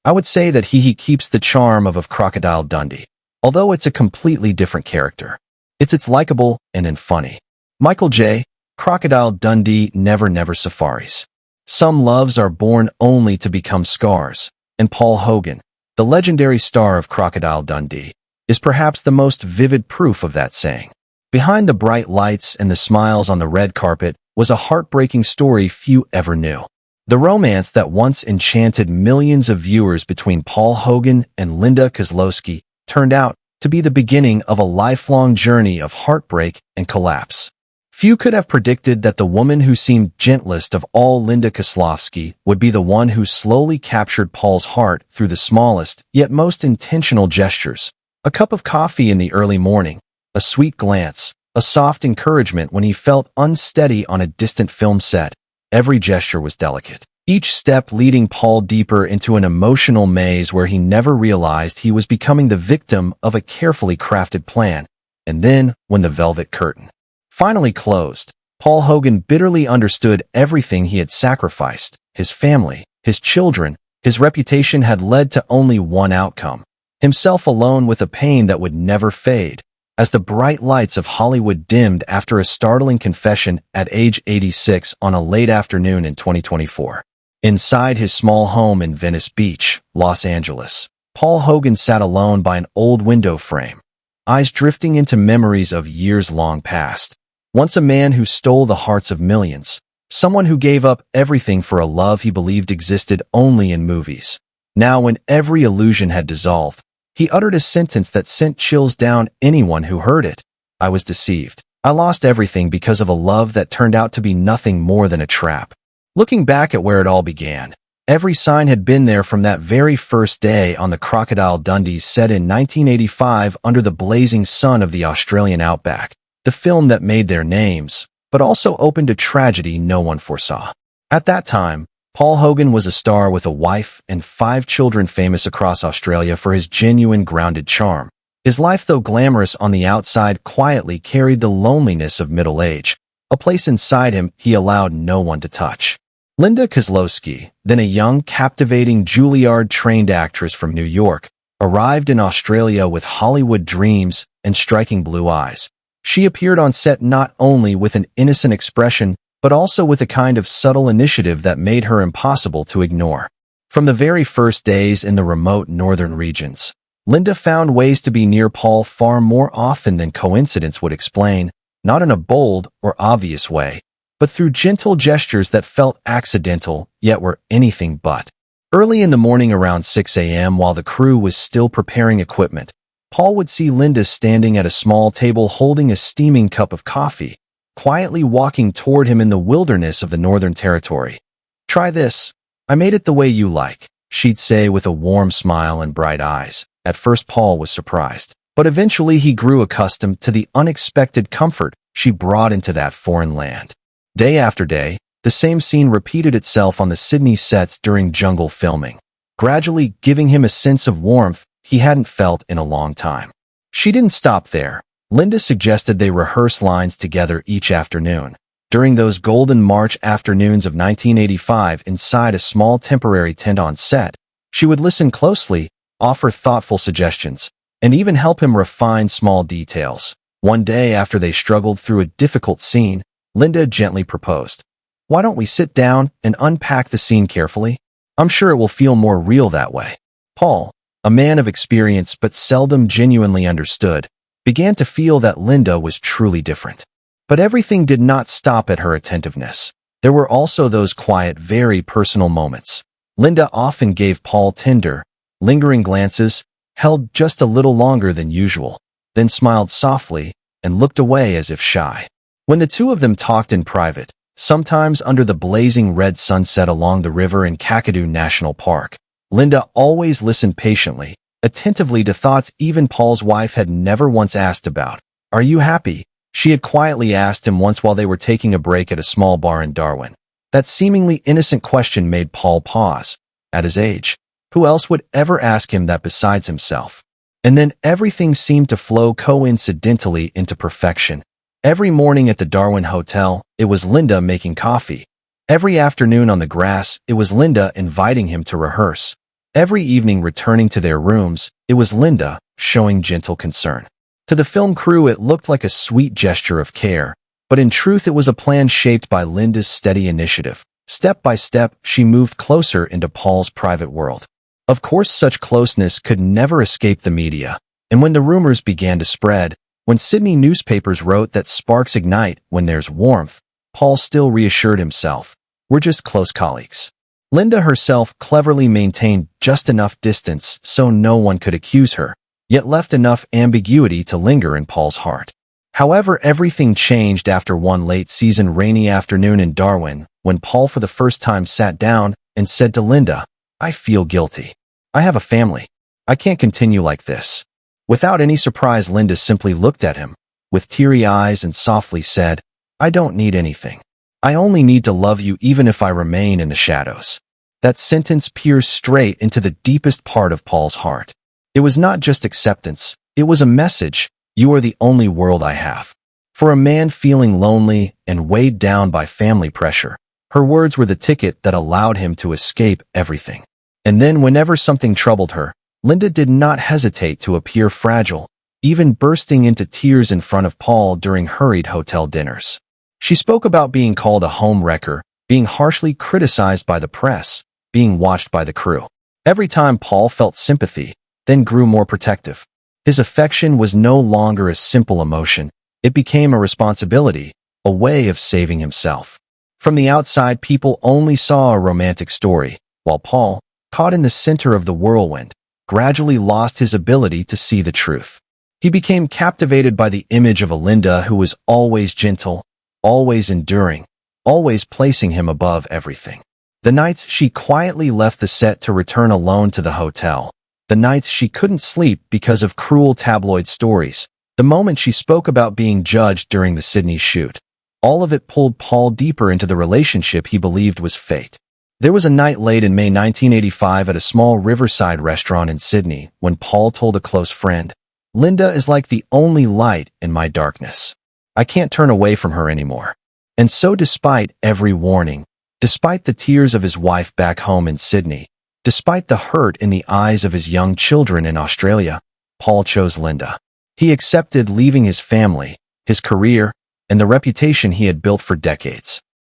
I would say that he keeps the charm of Crocodile Dundee, although it's a completely different character. It's likable and funny. Michael J. Crocodile Dundee Never Safaris. Some loves are born only to become scars, and Paul Hogan, the legendary star of Crocodile Dundee, is perhaps the most vivid proof of that saying. Behind the bright lights and the smiles on the red carpet was a heartbreaking story few ever knew. The romance that once enchanted millions of viewers between Paul Hogan and Linda Kozlowski turned out to be the beginning of a lifelong journey of heartbreak and collapse. Few could have predicted that the woman who seemed gentlest of all, Linda Kozlowski, would be the one who slowly captured Paul's heart through the smallest yet most intentional gestures. A cup of coffee in the early morning, a sweet glance, a soft encouragement when he felt unsteady on a distant film set. Every gesture was delicate, each step leading Paul deeper into an emotional maze where he never realized he was becoming the victim of a carefully crafted plan. And then, when the velvet curtain finally closed, Paul Hogan bitterly understood everything he had sacrificed. His family, his children, his reputation had led to only one outcome: himself alone with a pain that would never fade. As the bright lights of Hollywood dimmed after a startling confession at age 86 on a late afternoon in 2024. Inside his small home in Venice Beach, Los Angeles, Paul Hogan sat alone by an old window frame, eyes drifting into memories of years long past. Once a man who stole the hearts of millions, someone who gave up everything for a love he believed existed only in movies. Now, when every illusion had dissolved, he uttered a sentence that sent chills down anyone who heard it. I was deceived. I lost everything because of a love that turned out to be nothing more than a trap. Looking back at where it all began, every sign had been there from that very first day on the Crocodile Dundee set in 1985 under the blazing sun of the Australian outback. The film that made their names, but also opened a tragedy no one foresaw. At that time, Paul Hogan was a star with a wife and 5 children, famous across Australia for his genuine, grounded charm. His life, though glamorous on the outside, quietly carried the loneliness of middle age, a place inside him he allowed no one to touch. Linda Kozlowski, then a young, captivating Juilliard-trained actress from New York, arrived in Australia with Hollywood dreams and striking blue eyes. She appeared on set not only with an innocent expression, but also with a kind of subtle initiative that made her impossible to ignore. From the very first days in the remote northern regions, Linda found ways to be near Paul far more often than coincidence would explain, not in a bold or obvious way, but through gentle gestures that felt accidental, yet were anything but. Early in the morning around 6 a.m., while the crew was still preparing equipment, Paul would see Linda standing at a small table holding a steaming cup of coffee, quietly walking toward him in the wilderness of the Northern Territory. "Try this. I made it the way you like," she'd say with a warm smile and bright eyes. At first, Paul was surprised, but eventually he grew accustomed to the unexpected comfort she brought into that foreign land. Day after day, the same scene repeated itself on the Sydney sets during jungle filming, gradually giving him a sense of warmth he hadn't felt in a long time. She didn't stop there. Linda suggested they rehearse lines together each afternoon. During those golden March afternoons of 1985 inside a small temporary tent on set, she would listen closely, offer thoughtful suggestions, and even help him refine small details. One day, after they struggled through a difficult scene, Linda gently proposed, "Why don't we sit down and unpack the scene carefully? I'm sure it will feel more real that way." Paul, a man of experience but seldom genuinely understood, began to feel that Linda was truly different. But everything did not stop at her attentiveness. There were also those quiet, very personal moments. Linda often gave Paul tender, lingering glances, held just a little longer than usual, then smiled softly and looked away as if shy. When the two of them talked in private, sometimes under the blazing red sunset along the river in Kakadu National Park, Linda always listened patiently, attentively to thoughts even Paul's wife had never once asked about. "Are you happy?" she had quietly asked him once while they were taking a break at a small bar in Darwin. That seemingly innocent question made Paul pause. At his age, who else would ever ask him that besides himself? And then everything seemed to flow coincidentally into perfection. Every morning at the Darwin Hotel, it was Linda making coffee. Every afternoon on the grass, it was Linda inviting him to rehearse. Every evening returning to their rooms, it was Linda, showing gentle concern. To the film crew, it looked like a sweet gesture of care, but in truth it was a plan shaped by Linda's steady initiative. Step by step, she moved closer into Paul's private world. Of course, such closeness could never escape the media, and when the rumors began to spread, when Sydney newspapers wrote that sparks ignite when there's warmth, Paul still reassured himself, "We're just close colleagues." Linda herself cleverly maintained just enough distance so no one could accuse her, yet left enough ambiguity to linger in Paul's heart. However, everything changed after one late-season rainy afternoon in Darwin, when Paul for the first time sat down and said to Linda, "I feel guilty. I have a family. I can't continue like this." Without any surprise, Linda simply looked at him, with teary eyes, and softly said, "I don't need anything. I only need to love you even if I remain in the shadows." That sentence pierced straight into the deepest part of Paul's heart. It was not just acceptance, it was a message: "You are the only world I have." For a man feeling lonely and weighed down by family pressure, her words were the ticket that allowed him to escape everything. And then whenever something troubled her, Linda did not hesitate to appear fragile, even bursting into tears in front of Paul during hurried hotel dinners. She spoke about being called a home wrecker, being harshly criticized by the press, being watched by the crew. Every time Paul felt sympathy, then grew more protective. His affection was no longer a simple emotion. It became a responsibility, a way of saving himself. From the outside, people only saw a romantic story, while Paul, caught in the center of the whirlwind, gradually lost his ability to see the truth. He became captivated by the image of a Linda who was always gentle, always enduring, always placing him above everything. The nights she quietly left the set to return alone to the hotel, the nights she couldn't sleep because of cruel tabloid stories, the moment she spoke about being judged during the Sydney shoot, all of it pulled Paul deeper into the relationship he believed was fate. There was a night late in May 1985 at a small riverside restaurant in Sydney when Paul told a close friend, "Linda is like the only light in my darkness. I can't turn away from her anymore." And so despite every warning, despite the tears of his wife back home in Sydney, despite the hurt in the eyes of his young children in Australia, Paul chose Linda. He accepted leaving his family, his career, and the reputation he had built for decades.